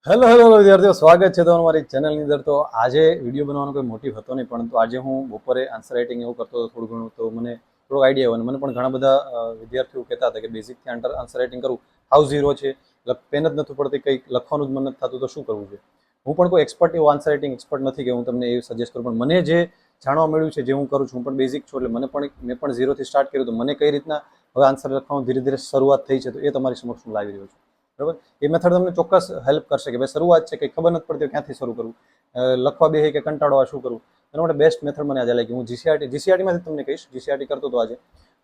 Hello વિદ્યાર્થીઓ, સ્વાગત છે તમારું મારી ચેનલની અંદર. તો આજે વિડીયો બનાવવાનો કોઈ મોટિવ હતો નહીં, પરંતુ આજે હું બપોરે આન્સર રાઇટિંગ એવું કરતો હતો થોડું ઘણું, તો મને થોડો આઈડિયા આવ્યો. અને મને પણ ઘણા બધા વિદ્યાર્થીઓ કહેતા હતા કે બેઝિકથી આન્સર રાઇટિંગ કરવું હાઉ ઝીરો છે, પેન જ નથી પડતી, કંઈક લખવાનું જ મન નથી થતું, તો શું કરવું છે. હું પણ કોઈ એક્સપર્ટ એવો આન્સર રાઇટિંગ એક્સપર્ટ નથી કે હું તમને એ સજેસ્ટ કરું, પણ મને જે જાણવા મળ્યું છે, જે હું કરું છું, હું પણ બેઝિક છું, એટલે મેં પણ ઝીરોથી સ્ટાર્ટ કર્યું. તો મને કઈ રીતના હવે આન્સર લખવાનું ધીરે ધીરે શરૂઆત થઈ છે, તો એ તમારી સમક્ષ હું લાવી રહ્યો છું. બરાબર, એ મેથડ તમને ચોક્કસ હેલ્પ કરશે કે ભાઈ શરૂઆત છે, કંઈ ખબર નથી પડતી ક્યાંથી શરૂ કરવું, લખવા બેહે કે કંટાળવા શું કરવું. એના માટે બેસ્ટ મેથડ મને આજે લાગી. હું જીસીઆરટીમાંથી તમને કહીશ. જીસીઆરટી કરતો હતો આજે,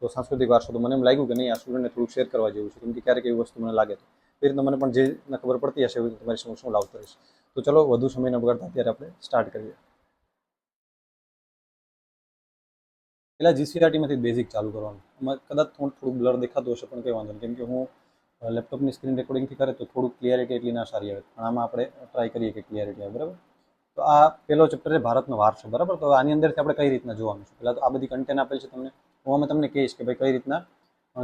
તો સાંસ્કૃતિક વારસો, તો મને એમ લાગ્યું કે નહીં, આ સ્ટુડન્ટને થોડુંક શેર કરવા જેવું છે, કેમ કે ક્યારેક એવી વસ્તુ મને લાગે તો એ રીતના મને પણ જે ખબર પડતી હશે એવી તમારી સમક્ષ હું લાવતો રહીશ. તો ચલો વધુ સમય ન બગાડતા અત્યારે આપણે સ્ટાર્ટ કરીએ. પહેલાં જીસીઆરટીમાંથી બેઝિક ચાલુ કરવાનું. એમાં કદાચ થોડું બ્લર દેખાતું હશે, પણ કંઈ વાંધો નહીં, કેમ કે હું લેપટોપની સ્ક્રીન રેકોર્ડિંગથી કરે તો થોડુંક ક્લિયરિટી એટલી ના સારી આવે, પણ આમાં આપણે ટ્રાય કરીએ કે ક્લિયરિટી આવે. બરાબર, તો આ પહેલો ચેપ્ટર છે ભારતનો વારસો. બરાબર, તો આની અંદરથી આપણે કઈ રીતના જોવાનું છે. પહેલાં તો આ બધી કન્ટેન્ટ આપેલ છે તમને, હું અમે તમને કહીશ કે ભાઈ કઈ રીતના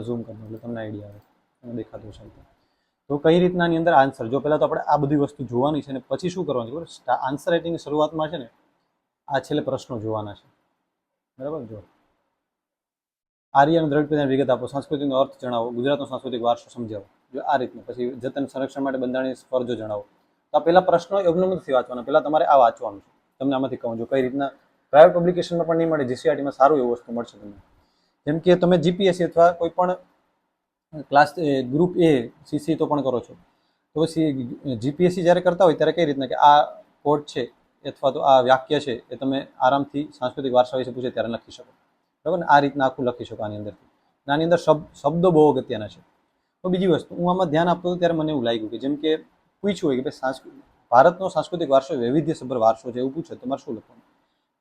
ઝૂમ કરવું એટલે તમને આઈડિયા આવે, દેખાતું છે. તો કઈ રીતના આની અંદર આન્સર, જો પહેલાં તો આપણે આ બધી વસ્તુ જોવાની છે, અને પછી શું કરવાનું છે બરાબર. આન્સર રાઇટિંગની શરૂઆતમાં છે ને આ છેલ્લે પ્રશ્નો જોવાના છે. બરાબર, જો આર્ય અને દ્રવિડ પેદાની વિગત આપો, સંસ્કૃતિનો અર્થ જણાવો, ગુજરાતનો સાંસ્કૃતિક વારસો સમજાવો. જો આ રીતના પછી જતન સંરક્ષણ માટે બંધારણીય ફરજો જણાવો. તો આ પહેલા પ્રશ્નો અવનમનથી વાંચવાના. પહેલા તમારે આ વાંચવાનું છે. તમને આમાંથી કહું, જો કઈ રીતના પ્રાઇવેટ પબ્લિકેશનમાં પણ નહીં મળે, જીસીઆરટીમાં સારું એવું વસ્તુ મળશે તમને. જેમ કે તમે જીપીએસસી અથવા કોઈ પણ ક્લાસ ગ્રુપ એ સીસી તો પણ કરો છો, તો પછી જીપીએસસી જ્યારે કરતા હોય ત્યારે કઈ રીતના કે આ કોડ છે અથવા તો આ વાક્ય છે એ તમે આરામથી સાંસ્કૃતિક વારસા વિશે પૂછે ત્યારે લખી શકો. બરાબર ને, આ રીતના આખું લખી શકો આની અંદરથી. આની અંદર શબ્દો બહુ અગત્યના છે. તો બીજી વસ્તુ હું આમાં ધ્યાન આપતો હતો ત્યારે મને એવું લાગ્યું કે જેમ કે પૂછ્યું હોય કે ભાઈ ભારતનો સાંસ્કૃતિક વારસો વૈવિધ્યસભર વારસો છે એવું પૂછે, તમારે શું લખવાનું.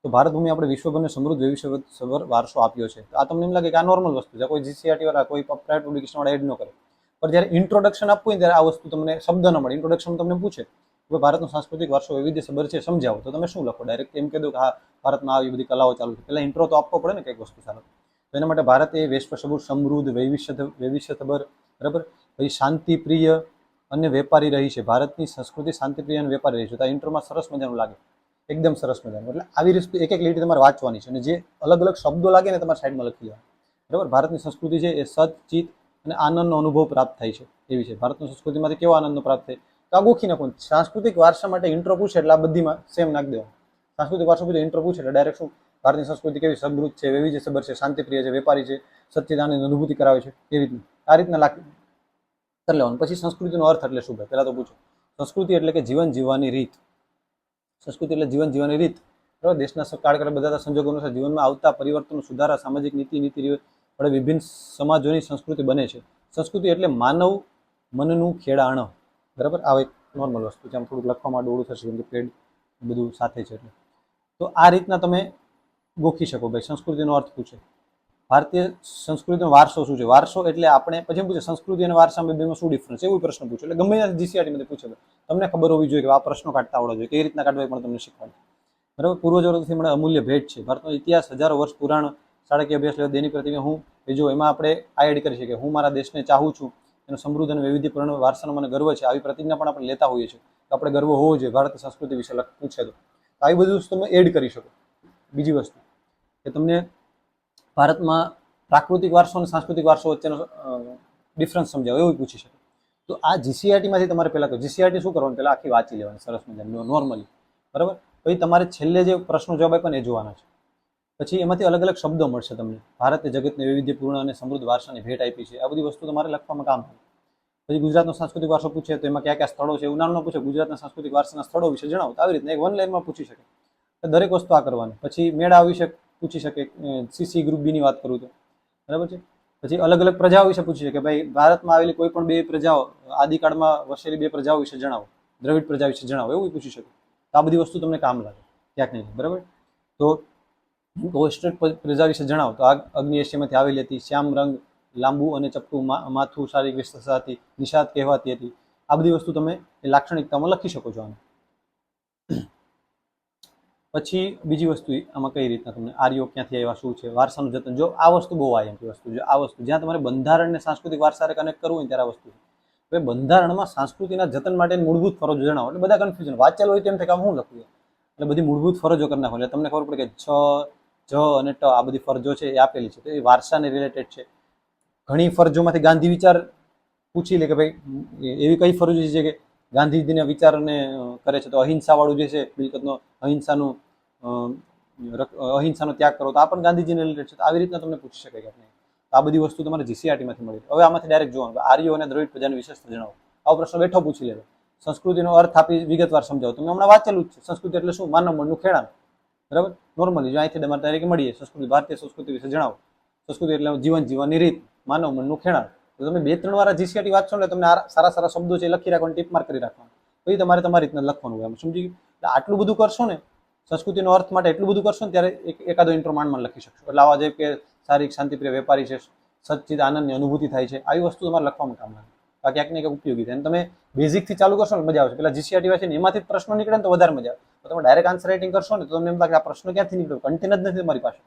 તો ભારત ભૂમિ આપણે વિશ્વભરને સમૃદ્ધ વૈવિધ્યસભર વારસો આપ્યો છે. તો આ તમને એમ લાગે કે આ નોર્મલ વસ્તુ છે, કોઈ જીસીઆરટી વાળા કોઈ પ્રાઇવેટ પબ્લિકેશન વાળા એડ ન કરે, પણ જ્યારે ઇન્ટ્રોડક્શન આપવું હોય ત્યારે આ વસ્તુ તમને શબ્દ ન મળે. ઇન્ટ્રોડક્શન તમને પૂછે કે ભારતનો સાંસ્કૃતિક વારસો વૈવિધ્યસભર છે સમજાવો, તો તમે શું લખો? ડાયરેક્ટ એમ કહી દો કે હા ભારતમાં આવી બધી કલાઓ ચાલુ છે. પહેલા ઇન્ટ્રો તો આપવો પડે ને કંઈક વસ્તુ સારું. તો એના માટે ભારત એ વિશ્વસભર સમૃદ્ધ વૈવિધ્યસભર, બરાબર, પછી શાંતિપ્રિય અને વેપારી રહી છે. ભારતની સંસ્કૃતિ શાંતિપ્રિય અને વેપારી રહી છે. તો આ ઇન્ટ્રોમાં સરસ મજાનું લાગે, એકદમ સરસ મજાનું. એટલે આવી રીતે એક એક લીટી તમારે વાંચવાની છે, અને જે અલગ અલગ શબ્દો લાગે ને તમારે સાઈડમાં લખી દેવા. બરાબર, ભારતની સંસ્કૃતિ છે એ સત, ચિત્ત અને આનંદનો અનુભવ પ્રાપ્ત થાય છે એવી છે. ભારતની સંસ્કૃતિમાંથી કેવો આનંદનો પ્રાપ્ત થાય તો આ ગોખી નાખો. સાંસ્કૃતિક વારસા માટે ઇન્ટ્રો પૂછે એટલે આ બધીમાં સેમ નાખી દેવાનું. સાંસ્કૃતિક વારસો પૂછે, ઇન્ટ્રો પૂછે એટલે ડાયરેક્ટ શું, ભારતની સંસ્કૃતિ કેવી સમૃદ્ધ છે, વૈવિધ્યસભર છે, શાંતિપ્રિય છે, વેપારી છે, સચ્ચિદાનંદ અનુભૂતિ કરાવે છે, એ રીતના આ રીતના કરી લેવાનું. પછી સંસ્કૃતિનો અર્થ એટલે શું? ભાઈ પહેલા તો પૂછો, સંસ્કૃતિ એટલે કે જીવન જીવવાની રીત. સંસ્કૃતિ એટલે જીવન જીવવાની રીત. બરાબર, દેશના કાળક્રમે બદલાતા સંજોગો અનુસાર જીવનમાં આવતા પરિવર્તનો, સુધારા, સામાજિક નીતિ રિવાજ વડે વિભિન્ન સમાજોની સંસ્કૃતિ બને છે. સંસ્કૃતિ એટલે માનવ મનનું ખેડાણ. બરાબર, આ એક નોર્મલ વસ્તુ છે. આમ થોડુંક લખવામાં ડોળું થશે કેમ કે પેડ બધું સાથે છે એટલે. તો આ રીતના તમે ગોખી શકો. ભાઈ સંસ્કૃતિનો અર્થ પૂછે, ભારતીય સંસ્કૃતિનો વારસો શું છે. વારસો એટલે આપણે પછી પૂછે સંસ્કૃતિ અને વારસામાં બેમાં શું ડિફરન્સ, એવું પ્રશ્ન પૂછે. એટલે ગમે ત્યાં જીસીઆરટીમાંથી પૂછે, તમને ખબર હોવી જોઈએ કે આ પ્રશ્નો કાઢતા આવડવા જોઈએ, કઈ રીતના કાઢવા પણ તમને શીખવાડે. બરાબર, પૂર્વજોથી મળે અમૂલ્ય ભેટ છે. ભારતનો ઇતિહાસ હજારો વર્ષ પુરાણો શાળાકીય અભ્યાસ લેવા દૈનિક પ્રતિમા. હું એ જો એમાં આપણે આ એડ કરી શકીએ, હું મારા દેશને ચાહું છું, એનો સમૃદ્ધ અને વૈવિધ્યપૂર્ણ વારસાનો મને ગર્વ છે. આવી પ્રતિજ્ઞા પણ આપણે લેતા હોઈએ છીએ, તો આપણે ગર્વ હોવો જોઈએ ભારતીય સંસ્કૃતિ વિશે પૂછે તો આવી બધી વસ્તુ તમે એડ કરી શકો. બીજી વસ્તુ કે તમને ભારતમાં પ્રાકૃતિક વારસો અને સાંસ્કૃતિક વારસો વચ્ચેનો ડિફરન્સ સમજાવો, એવું પૂછી શકે. તો આ જીસીઆરટીમાંથી તમારે પહેલાં તો જીસીઆરટી શું કરવાનું, પહેલાં આખી વાંચી લેવાની સરસ મજાની નોર્મલી. બરાબર, પછી તમારે છેલ્લે જે પ્રશ્નો જવાબ આપ્યા ને એ જોવાના છે. પછી એમાંથી અલગ અલગ શબ્દો મળશે તમને. ભારતે જગતને વૈવિધ્યપૂર્ણ અને સમૃદ્ધ વારસાની ભેટ આપી છે. આ બધી વસ્તુ તમારે લખવામાં કામ થાય. પછી ગુજરાતનો સાંસ્કૃતિક વારસો પૂછે તો એમાં કયા કયા સ્થળો છે એવું નામ ન પૂછે, ગુજરાતના સાંસ્કૃતિક વારસાના સ્થળો વિશે જણાવો. આવી રીતના એક વન લાઈનમાં પૂછી શકે. દરેક વસ્તુ આ કરવાની. પછી મેળા વિશે પૂછી શકે, સીસી ગ્રુપ બીની વાત કરું તો. બરાબર છે. પછી અલગ અલગ પ્રજાઓ વિશે પૂછી શકે, ભાઈ ભારતમાં આવેલી કોઈ પણ બે પ્રજાઓ, આદિકાળમાં વસેલી બે પ્રજાઓ વિશે જણાવો, દ્રવિડ પ્રજા વિશે જણાવો, એવું પૂછી શકે. તો આ બધી વસ્તુ તમને કામ લાગે ક્યાંક નહીં. બરાબર, તો ઓસ્ટ્રેટ પ્રજા વિશે જણાવો તો આ અગ્નિ એશિયામાંથી આવેલી હતી, શ્યામ રંગ, લાંબુ અને ચપટું માથું, શારીરિક વિશેષતા હતી, નિષાદ કહેવાતી હતી. આ બધી વસ્તુ તમે એ લાક્ષણિકતામાં લખી શકો છો. આને પછી બીજી વસ્તુ આમાં કઈ રીતના તમને આર્યો ક્યાંથી આવ્યા, શું છે, વારસાનું જતન. જો આ વસ્તુ બહુ આયમથી વસ્તુ, જો આ વસ્તુ જ્યાં તમારે બંધારણ અને સાંસ્કૃતિક વારસાને કનેક્ટ કરવું હોય ત્યારે આ વસ્તુ. હવે બંધારણમાં સંસ્કૃતિના જતન માટેની મૂળભૂત ફરજો જણાવો એટલે બધા કન્ફ્યુઝન, વાંચેલું હોય તેમ થાય કે આમ શું લખવું, એટલે બધી મૂળભૂત ફરજો કરી નાખો એટલે તમને ખબર પડે કે છ, જ અને ટ આ બધી ફરજો છે એ આપેલી છે, તો એ વારસાને રિલેટેડ છે. ઘણી ફરજોમાંથી ગાંધી વિચાર પૂછી લે કે ભાઈ એવી કઈ ફરજો છે કે ગાંધીજીના વિચારને કરે છે, તો અહિંસાવાળું જે છે મિલકતનો અહિંસાનો ત્યાગ કરો તો આ પણ ગાંધીજીને રિલેટેડ છે. તો આવી રીતના તમને પૂછી શકે કે નહીં, આ બધી વસ્તુ તમારે જીસીઆરટીમાંથી મળી. હવે આમાંથી ડાયરેક્ટ જોવાનું આર્યો અને દ્રવિડ પ્રજાની વિશેષતા જણાવો, આવો પ્રશ્ન બેઠો પૂછી લે. સંસ્કૃતિનો અર્થ આપી વિગતવાર સમજાવો, તમે હમણાં વાંચેલું જ છે. સંસ્કૃતિ એટલે શું? માનવ મનનું ખેડાણ, બરાબર. નોર્મલી જો અહીંથી તમારે ડાયરેક્ટ મળીએ સંસ્કૃતિ, ભારતીય સંસ્કૃતિ વિશે જણાવો. સંસ્કૃતિ એટલે જીવન જીવવાની રીત, માનવ મનનું ખેડાણ. તો તમે 2-3 વાર જીસીઆરટી વાંચશો એટલે તમને સારા સારા શબ્દો છે લખી રાખવાનું, ટીપ માર્ક કરી રાખવાનું, પછી તમારે તમારી રીતના લખવાનું હોય. સમજી ગયું? એટલે આટલું બધું કરશો ને, સંસ્કૃતિનો અર્થ માટે એટલું બધું કરશો ને ત્યારે એકાદો ઇન્ટ્રો માંડમાં લખી શકશો. એટલે આવા જે કે શારીરિક શાંતિપ્રિય વેપારી છે, સચ્ચિત આનંદની અનુભૂતિ થાય છે, આવી વસ્તુ તમારે લખવામાં કામ લાગે. આ ક્યાંક ને ક્યાંક ઉપયોગી થાય. અને તમે બેઝિકથી ચાલુ કરશો ને મજા આવશે. પેલા જીસીઆરટી વાંચીને એમાંથી પ્રશ્નો નીકળે ને તો વધારે મજા આવે. તો તમે ડાયરેક્ટ આન્સર રાઇટિંગ કરશો ને તો તમને એમ લાગે આ પ્રશ્ન ક્યાંથી નીકળ્યો, કન્ટેન જ નથી તમારી પાસે.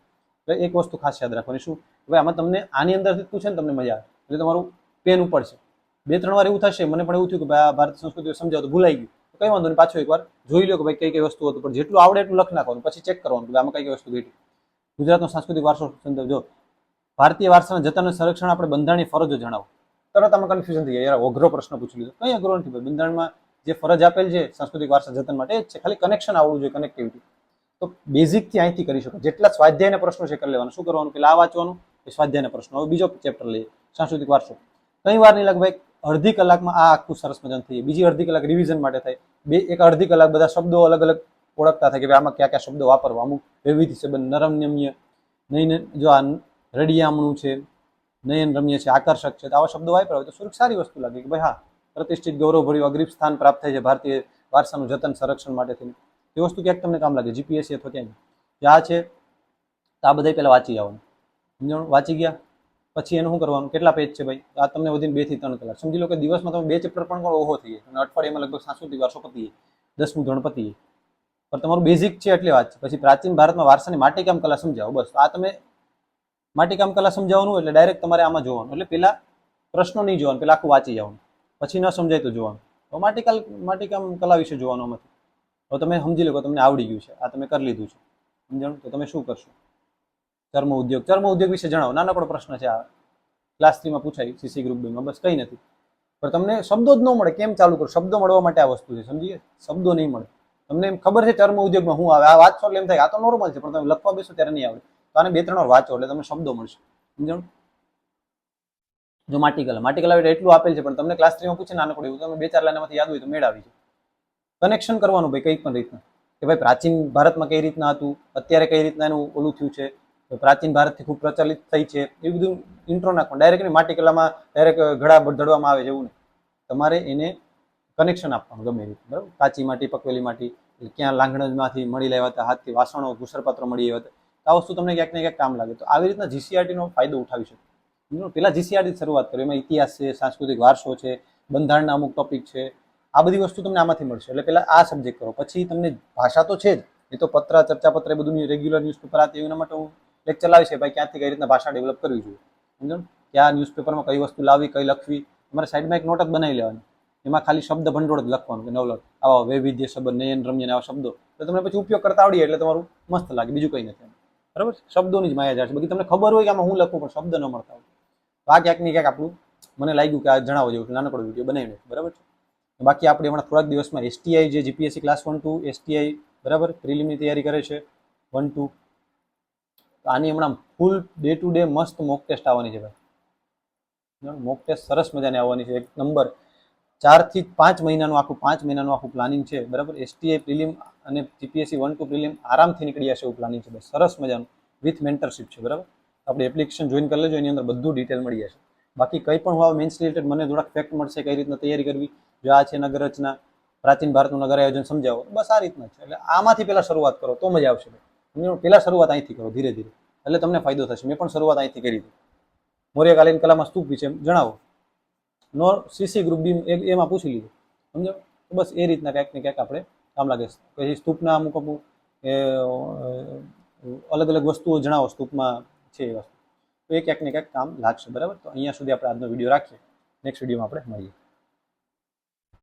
એટલે એક વસ્તુ ખાસ યાદ રાખવાની, શું હવે આમાં તમને આની અંદરથી પૂછે ને તમને મજા આવે એટલે તમારું પેન ઉપડશે. 2-3 વાર એવું થશે, મને પણ એવું થયું કે ભાઈ આ ભારતીય સંસ્કૃતિ સમજાવ તો ભૂલાઈ ગયું, કઈ વાંધો નહીં, પાછો એકવાર જોઈ લો કે ભાઈ કઈ કઈ વસ્તુ હતું, પણ જેટલું આવડે એટલું લખી નાખવાનું, પછી ચેક કરવાનું કે આમાં કઈ કઈ વસ્તુ ઘટી. ગુજરાતનો સાંસ્કૃતિક વારસો જો ભારતીય વારસાના જતન અને સંરક્ષણ આપણે બંધારણીય ફરજો જણાવો. તરત આમાં કન્ફ્યુઝન થઈ જાય, યાર અઘરો પ્રશ્ન પૂછી લીધો. કઈ અઘરો નથી ભાઈ, બંધારણમાં જે ફરજ આપેલ છે સાંસ્કૃતિક વારસા જતન માટે એ જ છે, ખાલી કનેક્શન આવડવું જોઈએ, કનેક્ટિવિટી. તો બેઝિકથી અહીંથી કરી શકો. જેટલા સ્વાધ્યાયના પ્રશ્નો છે કરી લેવાનું. શું કરવાનું? પેલા આ વાંચવાનું, એ સ્વાધ્યાયના પ્રશ્નો. હવે બીજો ચેપ્ટર લઈએ, સાંસ્કૃતિક વારસો. કઈ વાર નહીં લાગે ભાઈ, અડધી કલાકમાં આ આખું સરસ મજાનું થઈ જાય. બીજી અડધી કલાક રિવિઝન માટે થાય. એક અડધી કલાક બધા શબ્દો અલગ અલગ ઓળખતા થાય કે ભાઈ આમાં કયા કયા શબ્દો વાપરવા. અમુક વૈવિધ્ય સંબંધ, નરમ નમ્ય, નહીં જો આ રડિયામણું છે, નયન રમ્ય છે, આકર્ષક છે, તો આવા શબ્દો વાપર્યા હોય તો થોડીક સારી વસ્તુ લાગે કે ભાઈ હા, પ્રતિષ્ઠિત ગૌરવભર્યું અગ્રીમ સ્થાન પ્રાપ્ત થાય છે ભારતીય વારસાનું જતન સંરક્ષણ માટે થઈને. એ વસ્તુ ક્યાંક તમને કામ લાગે જીપીએસસી અથવા ક્યાંય. આ છે તો આ બધા પહેલાં વાંચી જવાનું. સમજણ? વાંચી ગયા પછી એનું શું કરવાનું? કેટલા પેજ છે ભાઈ? આ તમને વધીને 2 થી 3 કલાક. સમજી લો કે દિવસમાં તમે 2 ચેપ્ટર પણ કરો ઓહો થઈ જાય, અને અઠવાડિયામાં લગભગ સાંસ્કૃતિક વારસો પતી જાય, 10મું ધોરણ પતી જાય. પણ તમારું બેઝિક છે એટલે વાત છે. પછી પ્રાચીન ભારતમાં વારસાની માટીકામ કલા સમજાવો. બસ આ તમે માટીકામ કલા સમજાવવાનું એટલે ડાયરેક્ટ તમારે આમાં જોવાનું. એટલે પેલા પ્રશ્નો નહીં જોવાનું, પેલા આખું વાંચી જવાનું, પછી ન સમજાય તો જોવાનું. તો માટીકામ કલા વિશે જોવાનું આમાંથી. તો તમે સમજી લો કે તમને આવડી ગયું છે, આ તમે કરી લીધું છે, સમજાણું? તો તમે શું કરશો? ચર્મ ઉદ્યોગ વિશે જણાવો. નાનકડો પ્રશ્ન છે, આ ક્લાસ 3માં પૂછાય, સીસી ગ્રુપ 2માં. બસ કંઈ નથી, પણ તમને શબ્દો જ ન મળે. કેમ ચાલુ કરો? શબ્દો મળવા માટે આ વસ્તુ છે, સમજીએ? શબ્દો નહીં મળે. તમને એમ ખબર છે ચર્મ ઉદ્યોગમાં શું આવે, આ વાંચો એટલે એમ થાય આ તો નોર્મલ છે, પણ તમે લખવા બેસો ત્યારે નહીં આવડે. તો આને 2-3 વાર વાંચો એટલે તમને શબ્દો મળશે, સમજાણું? જો માટીકલા એટલું આપેલ છે, પણ તમને ક્લાસ 3માં પૂછે નાનકડું એવું, તમે 2-4 લાઈનમાંથી યાદ હોય તો મેળ આવી જાય. કનેક્શન કરવાનું ભાઈ કંઈક પણ રીતના, કે ભાઈ પ્રાચીન ભારતમાં કઈ રીતના હતું, અત્યારે કઈ રીતના એનું ઓલું થયું છે, પ્રાચીન ભારતથી ખૂબ પ્રચલિત થઈ છે, એ બધું ઇન્ટ્રો નાખવાનું. ડાયરેક્ટ નહીં માટીકલામાં ડાયરેક્ટ ઘડા દડવામાં આવે જેવું નહીં. તમારે એને કનેક્શન આપવાનું ગમે રીતે, બરાબર? કાચી માટી, પકવેલી માટી, ક્યાં લાંગણમાંથી મળી લાવ્યા હતા, હાથથી વાસણો, ઘૂસરપાત્રો મળી આવ્યા હતા. આ વસ્તુ તમને ક્યાંક ને ક્યાંક કામ લાગે. તો આવી રીતના જીસીઆરટીનો ફાયદો ઉઠાવી શકો. પેલા જીસીઆરટી શરૂઆત કરો, એમાં ઇતિહાસ છે, સાંસ્કૃતિક વારસો છે, બંધારણના અમુક ટોપિક છે, આ બધી વસ્તુ તમને આમાંથી મળશે. એટલે પહેલા આ સબ્જેક્ટ કરો, પછી તમને ભાષા તો છે જ, એ તો પત્ર, ચર્ચાપત્ર એ બધું રેગ્યુલર ન્યૂઝપેપર આ એના માટે હું લેક્ચર લાવી છે ભાઈ, ક્યાંથી કઈ રીતના ભાષા ડેવલપ કરવી જોઈએ, સમજો? ક્યાં ન્યૂઝપેપરમાં કઈ વસ્તુ લાવવી, કઈ લખવી. તમારે સાઈડમાં એક નોટ જ બનાવી લેવાની, એમાં ખાલી શબ્દ ભંડોળ જ લખવાનું કે નવલક આવા વૈવિધ્ય સંબંધ, નયન રમ્ય આવા શબ્દો. તો તમને પછી ઉપયોગ કરતા આવડીએ એટલે તમારું મસ્ત લાગે, બીજું કંઈ નથી, બરાબર? શબ્દોની જ માયાજાળ છે. બાકી તમને ખબર હોય કે આમાં હું લખું પણ શબ્દ ન મળતા હોય તો આ ક્યાંક ને ક્યાંક આપણું મને લાગ્યું કે આ જણાવો જેવું નાનકડો વિડીયો બનાવીને, બરાબર છે? બાકી આપણે હમણાં થોડાક દિવસમાં એસટીઆઈ જે જીપીએસસી ક્લાસ 1-2 એસટીઆઈ, બરાબર, પ્રિલિમની તૈયારી કરે છે 1-2, તો આની હમણાં ફૂલ ડે ટુ ડે મસ્ત મોક ટેસ્ટ આવવાની છે ભાઈ. મોક ટેસ્ટ સરસ મજાની આવવાની છે, એક નંબર. 4 થી 5 મહિનાનું આખું પ્લાનિંગ છે, બરાબર? એસટીઆઈ પ્રિલિમ અને જીપીએસસી 1-2 પ્રિલિમ આરામથી નીકળી જશે એવું પ્લાનિંગ છે, બસ સરસ મજાનું, વિથ મેન્ટરશીપ છે, બરાબર? આપણે એપ્લિકેશન જોઈન કરી લેજો, એની અંદર બધું ડિટેલ મળી જશે. બાકી કંઈ પણ હોવા મેન્સ રિલેટેડ મને થોડાક ફેક્ટ મળશે, કઈ રીતના તૈયારી કરવી, જો આ છે નગર રચના, પ્રાચીન ભારતનું નગર આયોજન સમજાવો, બસ આ રીતના છે. એટલે આમાંથી પહેલાં શરૂઆત કરો તો મજા આવશે. પહેલાં શરૂઆત અહીંથી કરો, ધીરે ધીરે, એટલે તમને ફાયદો થશે. મેં પણ શરૂઆત અહીંથી કરી હતી. મૌર્યકાલીન કલામાં સ્તૂપ વિશે જણાવો, સીસી ગ્રુપ બી એમાં પૂછી લીધું, સમજો? બસ એ રીતના ક્યાંક ને ક્યાંક આપણે કામ લાગે. પછી સ્તૂપના અમુક અલગ અલગ વસ્તુઓ જણાવો સ્તૂપમાં છે એ વસ્તુ, તો એ ક્યાંક ને ક્યાંક કામ લાગશે, બરાબર? તો અહીંયા સુધી આપણે આજનો વિડીયો રાખીએ, નેક્સ્ટ વિડીયોમાં આપણે મળીએ.